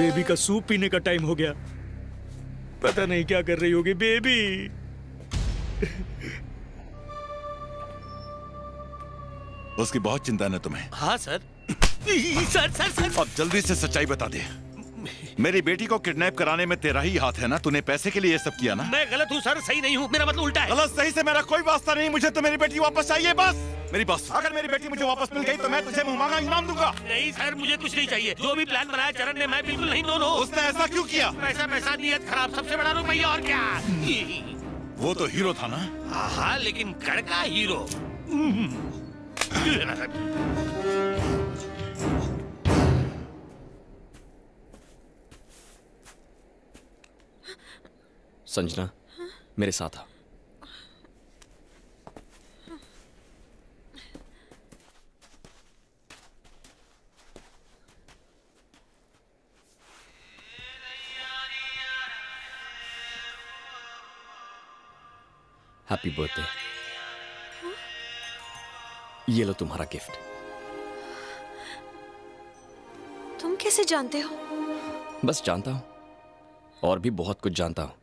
Baby का soup पीने का टाइम हो गया। पता नहीं क्या कर रही होगी बेबी। उसकी बहुत चिंता है तुम्हें। हाँ सर। सर। अब जल्दी से सच्चाई बता दे। मेरी बेटी को किडनैप कराने में तेरा ही हाथ है ना? तूने पैसे के लिए ये सब किया ना? मैं गलत हूँ सर, सही नहीं हूँ, मेरा मतलब उल्टा है। गलत सही से मेरा कोई वास्ता नहीं, मुझे तो मेरी बेटी वापस चाहिए बस। मेरी बात, अगर मेरी बेटी मुझे वापस मिल गई तो मैं तुझे मुंह मांगा इनाम दूंगा। नहीं सर, मुझे कुछ नहीं चाहिए। जो भी प्लान बनाया चरण ने, मैं बिल्कुल नहीं। दोनों उसने ऐसा क्यों किया? पैसा नियत खराब, सबसे बड़ा रुपया और क्या। वो तो हीरो था ना? हाँ लेकिन कड़का हीरो। संजना, मेरे साथ आ। Happy birthday. ये लो तुम्हारा गिफ्ट। तुम कैसे जानते हो? बस जानता हूं, और भी बहुत कुछ जानता हूं।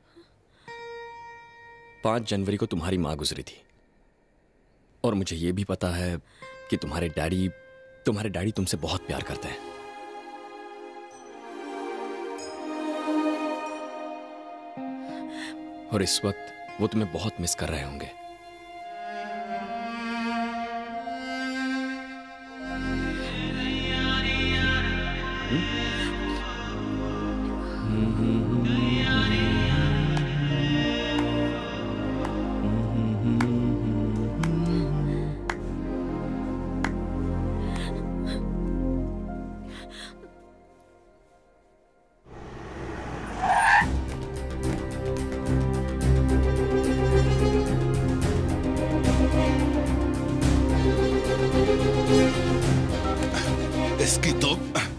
5 जनवरी को तुम्हारी मां गुजरी थी, और मुझे यह भी पता है कि तुम्हारे डैडी तुमसे बहुत प्यार करते हैं। और इस वक्त वो तुम्हें बहुत मिस कर रहे होंगे।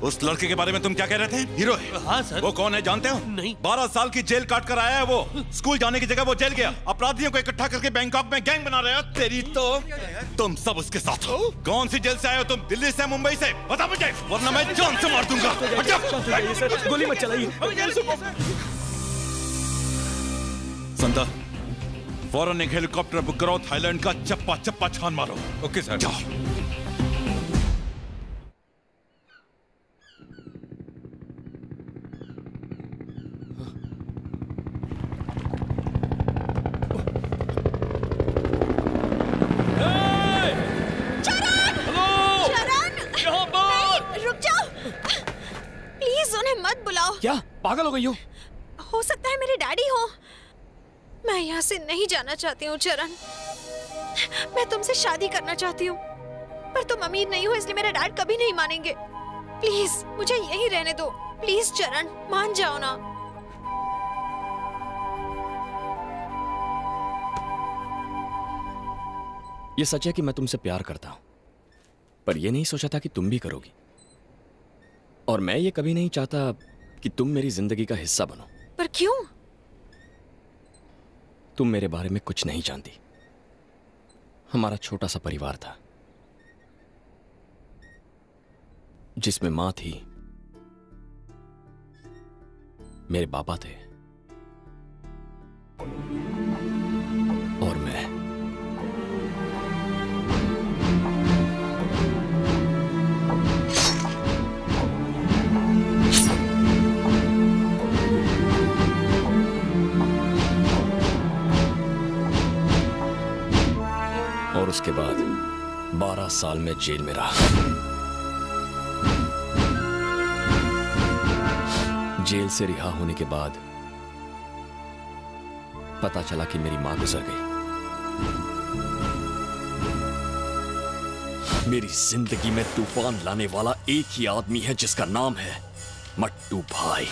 उस लड़के के बारे में तुम क्या कह रहे थे? हीरो है? हाँ सर। वो कौन है जानते हो? नहीं। 12 साल की जेल काट कर आया है वो। स्कूल जाने की जगह वो जेल गया। अपराधियों को इकट्ठा करके बैंकॉक में गैंग बना रहे हो। तेरी तो तुम सब उसके साथ हो। कौन सी जेल से आए हो तुम? दिल्ली से, मुंबई से? बता मुझे, वरना मैं जान से मार दूंगा। सर, गोली मत चलाइए। संता, फौरन एक हेलीकॉप्टर बुक करो, थाईलैंड का चप्पा चप्पा छान मारो। Okay sir. जाओ। क्या पागल हो गई हो सकता है मेरे डैडी हो। मैं यहाँ से नहीं जाना चाहती हूँ चरण। मैं तुमसे शादी करना चाहती हूँ, पर तुम अमीर नहीं हो, इसलिए मेरे डैड कभी नहीं मानेंगे। प्लीज मुझे यहीं रहने दो। प्लीज चरण, मान जाओ ना। ये सच है कि मैं तुमसे प्यार करता हूं, पर यह नहीं सोचा था कि तुम भी करोगी। और मैं ये कभी नहीं चाहता कि तुम मेरी जिंदगी का हिस्सा बनो। पर क्यों? तुम मेरे बारे में कुछ नहीं जानती। हमारा छोटा सा परिवार था, जिसमें मां थी, मेरे पापा थे, और मैं। और उसके बाद 12 साल में जेल में रहा। जेल से रिहा होने के बाद पता चला कि मेरी मां गुजर गई। मेरी जिंदगी में तूफान लाने वाला एक ही आदमी है, जिसका नाम है मट्टू भाई।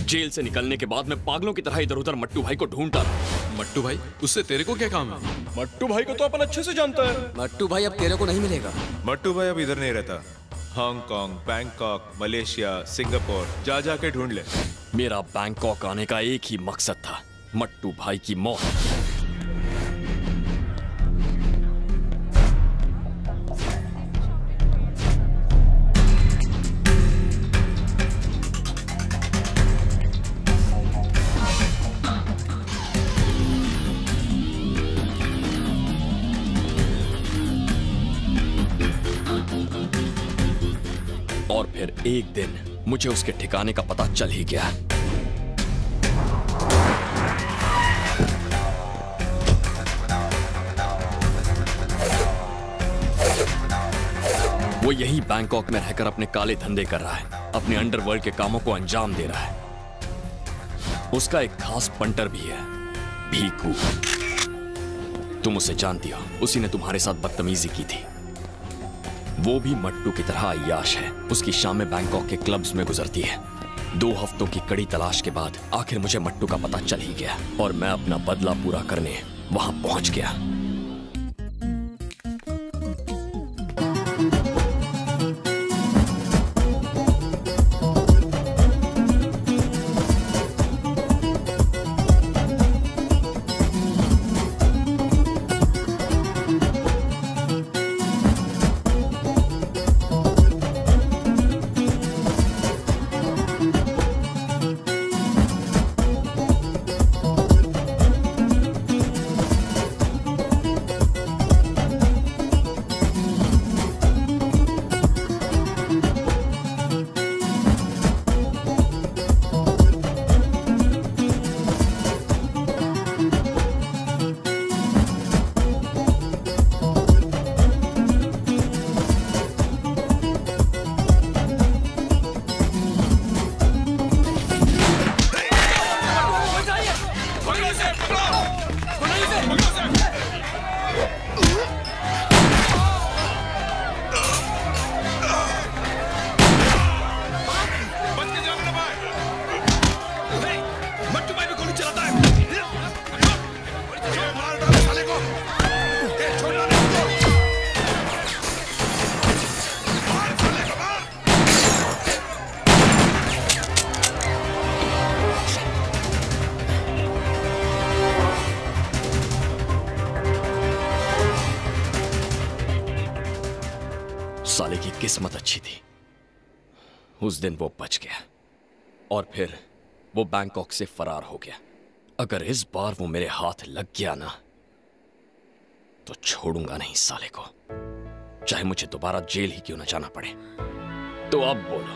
जेल से निकलने के बाद मैं पागलों की तरह इधर उधर मट्टू भाई को ढूंढता रहा। मट्टू भाई? उससे तेरे को क्या काम है? मट्टू भाई को तो अपन अच्छे से जानता है। मट्टू भाई अब तेरे को नहीं मिलेगा। मट्टू भाई अब इधर नहीं रहता। हांगकांग, बैंकॉक, मलेशिया, सिंगापुर जा जाके ढूंढ ले। मेरा बैंकॉक आने का एक ही मकसद था, मट्टू भाई की मौत। और फिर एक दिन मुझे उसके ठिकाने का पता चल ही गया। वो यही बैंकॉक में रहकर अपने काले धंधे कर रहा है, अपने अंडरवर्ल्ड के कामों को अंजाम दे रहा है। उसका एक खास पंटर भी है, भीकू। तुम उसे जानती हो, उसी ने तुम्हारे साथ बदतमीजी की थी। वो भी मट्टू की तरह अय्याश है। उसकी शामें बैंकॉक के क्लब्स में गुजरती है। 2 हफ्तों की कड़ी तलाश के बाद आखिर मुझे मट्टू का पता चल ही गया और मैं अपना बदला पूरा करने वहां पहुंच गया। साले की किस्मत अच्छी थी, उस दिन वो बच गया और फिर वो बैंकॉक से फरार हो गया। अगर इस बार वो मेरे हाथ लग गया ना तो छोड़ूंगा नहीं साले को, चाहे मुझे दोबारा जेल ही क्यों ना जाना पड़े। तो अब बोलो,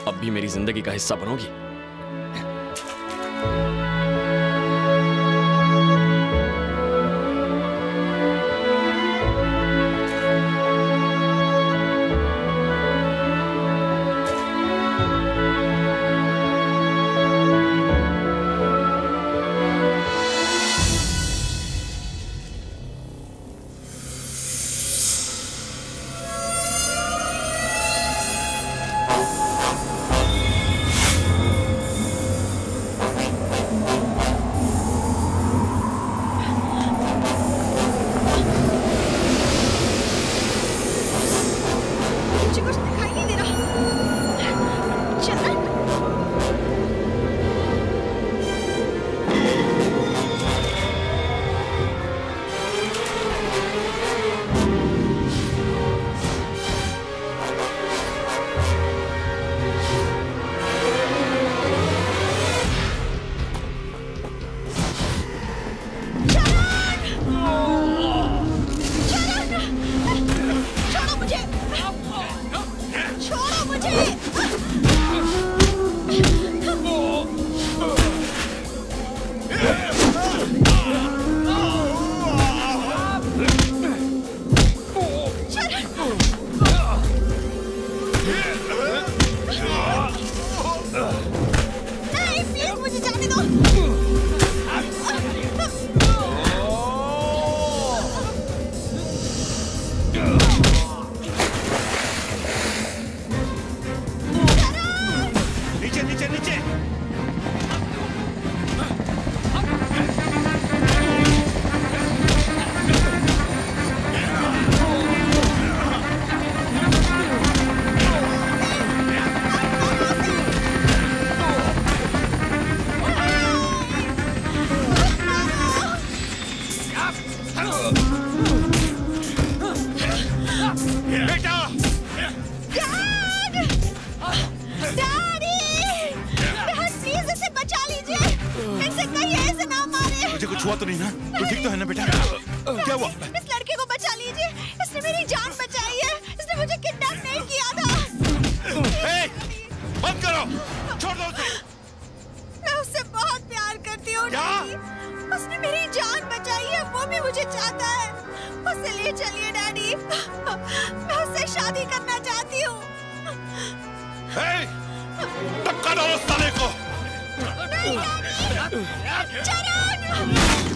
अब भी मेरी जिंदगी का हिस्सा बनोगी? हुआ तो नहीं ना? तो ठीक तो है ना बेटा? क्या हुआ? इस लड़के को बचा लीजिए, इसने मेरी जान बचाई है, इसने मुझे किडनैप नहीं किया था। मारो, छोड़ दो उसे। मैं उससे बहुत प्यार करती हूँ डैडी। उसने मेरी जान बचाई है, वो भी मुझे चाहता है। उसे ले चलिए डैडी, मैं उससे शादी करना चाहती हूँ। धक्का डालो साले को। नहीं डैडी, चरण!